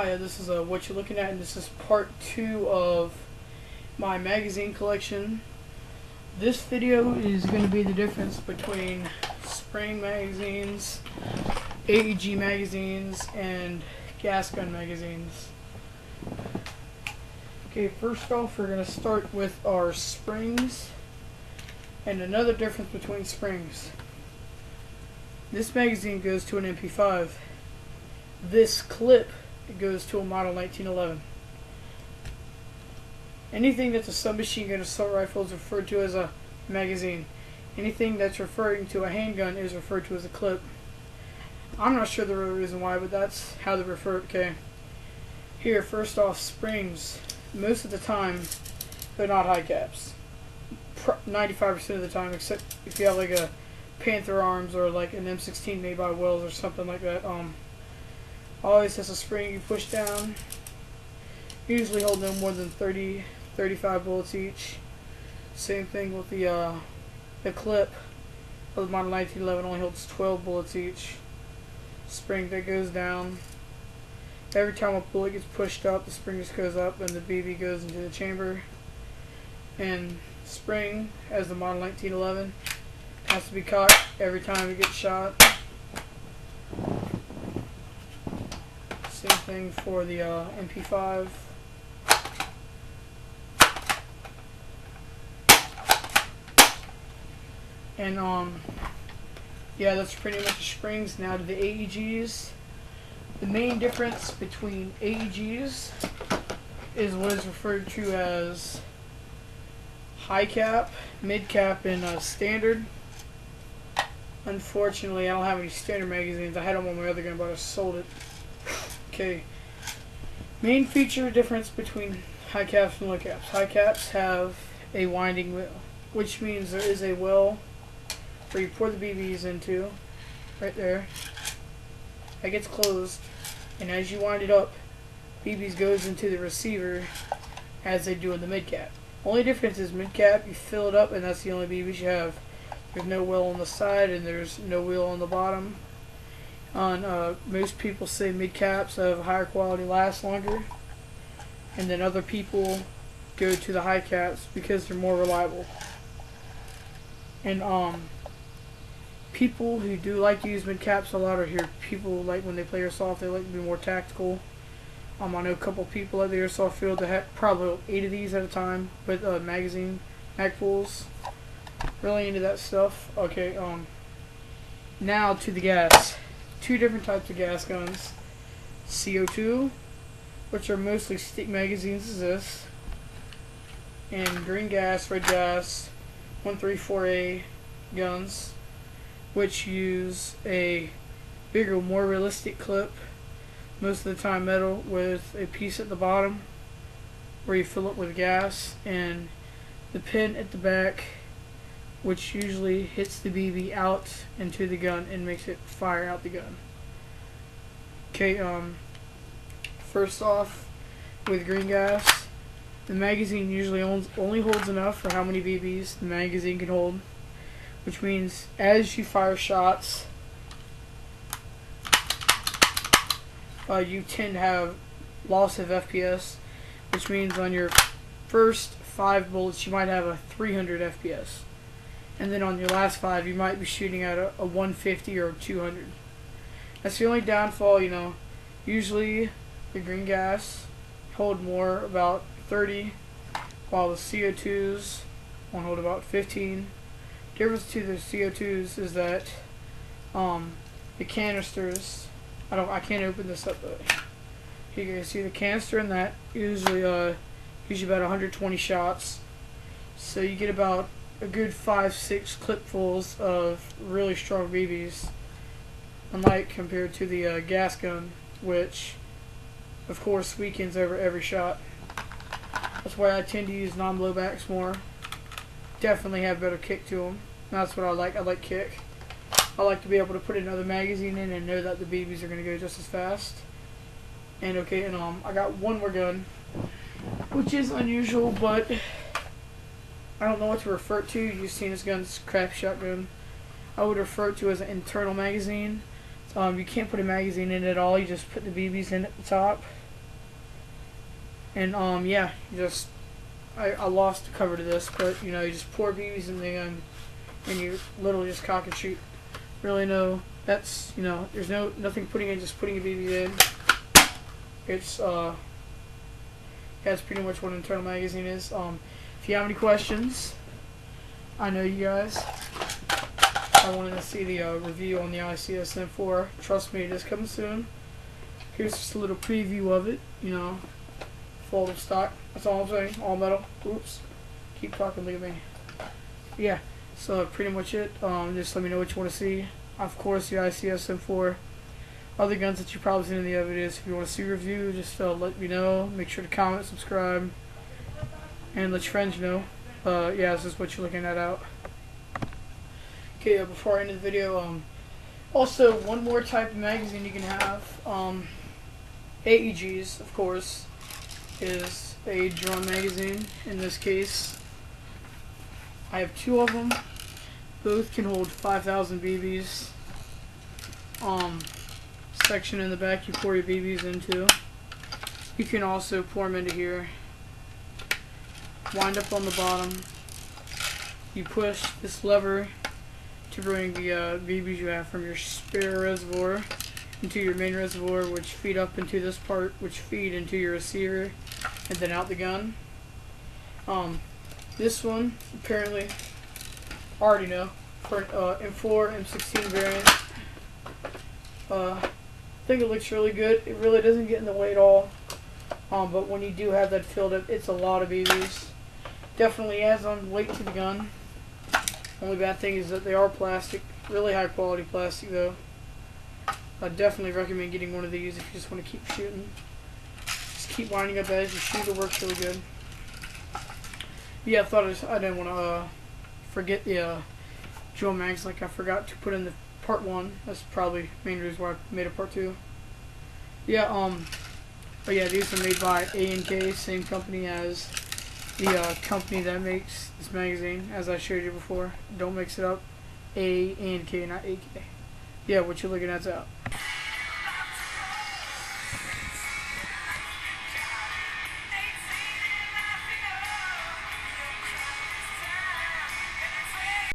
Hi, this is what you're looking at, and this is part 2 of my magazine collection. This video is going to be the difference between spring magazines, AEG magazines, and gas gun magazines. Okay, first off, we're going to start with our springs, and another difference between springs. This magazine goes to an MP5. This clip goes to a model 1911. Anything that's a submachine gun assault rifle is referred to as a magazine. Anything that's referring to a handgun is referred to as a clip. I'm not sure the real reason why, but that's how they refer it. Okay. Here, first off, springs. Most of the time, they're not high caps. 95% of the time, except if you have like a Panther Arms or like an M16 made by Wells or something like that. Always has a spring you push down. Usually hold no more than 35 bullets each. Same thing with the clip of the model 1911, only holds 12 bullets each. Spring that goes down. Every time a bullet gets pushed up, the spring just goes up and the BB goes into the chamber. And spring, as the model 1911, has to be caught every time it gets shot. Same thing for the MP5. And yeah, that's pretty much the springs. Now to the AEGs. The main difference between AEGs is what is referred to as high cap, mid cap, and standard. Unfortunately, I don't have any standard magazines. I had them on my other gun, but I sold it. Okay. Main feature difference between high caps and low caps. High caps have a winding well, which means there is a well where you pour the BBs into, right there. That gets closed, and as you wind it up, BBs goes into the receiver as they do in the mid cap. Only difference is mid cap, you fill it up, and that's the only BBs you have. There's no well on the side, and there's no wheel on the bottom. Most people say mid caps have higher quality, last longer, and then other people go to the high caps because they're more reliable. And people who do like to use mid caps a lot, or hear people like when they play airsoft, they like to be more tactical. I know a couple people at the airsoft field that have probably 8 of these at a time with mag pulls. Really into that stuff. Okay, now to the gas. 2 different types of gas guns. CO2, which are mostly stick magazines, is this, and green gas, red gas, 134A guns, which use a bigger, more realistic clip, most of the time metal, with a piece at the bottom where you fill it with gas, and the pin at the back, which usually hits the BB out into the gun and makes it fire out the gun. Okay, first off, with green gas, the magazine usually only holds enough for how many BBs the magazine can hold, which means as you fire shots, you tend to have loss of FPS, which means on your first 5 bullets you might have a 300 FPS. And then on your last 5, you might be shooting at a 150 or a 200. That's the only downfall, Usually, the green gas hold more, about 30, while the CO2s won't hold about 15. The difference to the CO2s is that the canisters, I can't open this up, but you can see the canister in that usually gives you about 120 shots. So you get about a good 5-6 clipfuls of really strong BBs, unlike compared to the gas gun, which of course weakens over every shot. That's why I tend to use non-blowbacks more. Definitely have better kick to them. That's what I like. I like kick. I like to be able to put another magazine in and know that the BBs are going to go just as fast. And okay, and I got one more gun, which is unusual, but I don't know what to refer to. You've seen this gun, it's a crap shotgun. I would refer to as an internal magazine. You can't put a magazine in at all. You just put the BBs in at the top. And yeah, I lost the cover to this, but you just pour BBs in the gun, and you literally just cock and shoot. Really that's there's nothing just putting a BB in. It's that's pretty much what an internal magazine is. If you have any questions, I know you guys. I wanted to see the review on the ICS-M4. Trust me, it is coming soon. Here's just a little preview of it. Fold of stock. That's all I'm saying. All metal. Oops. Keep talking. Look at me. Yeah. So pretty much it. Just let me know what you want to see. Of course, the ICS-M4. Other guns that you've probably seen in the other videos. If you want to see a review, just let me know. Make sure to comment, subscribe, and let your friends know. Yeah, this is what you're looking at out. Okay, before I end the video, also one more type of magazine you can have, AEGs, of course, is a drum magazine. In this case, I have 2 of them. Both can hold 5,000 BBs. Section in the back you pour your BBs into. You can also pour them into here. Wind up on the bottom. You push this lever to bring the BBs you have from your spare reservoir into your main reservoir, which feed up into this part, which feed into your receiver, and then out the gun. This one, apparently, I already know, for M4, M16 variant. I think it looks really good. It really doesn't get in the way at all. But when you do have that filled up, it's a lot of BBs. Definitely adds on weight to the gun. Only bad thing is that they are plastic. Really high quality plastic though. I definitely recommend getting one of these if you just want to keep shooting. Just keep winding up as you shoot. It works really good. Yeah, I didn't want to forget the dual mags like I forgot to put in the part 1. That's probably the main reason why I made a part 2. Yeah, but yeah, these are made by A&K, same company as the company that makes this magazine, as I showed you before. Don't mix it up. A&K, not AK. Yeah, what you're looking at's out.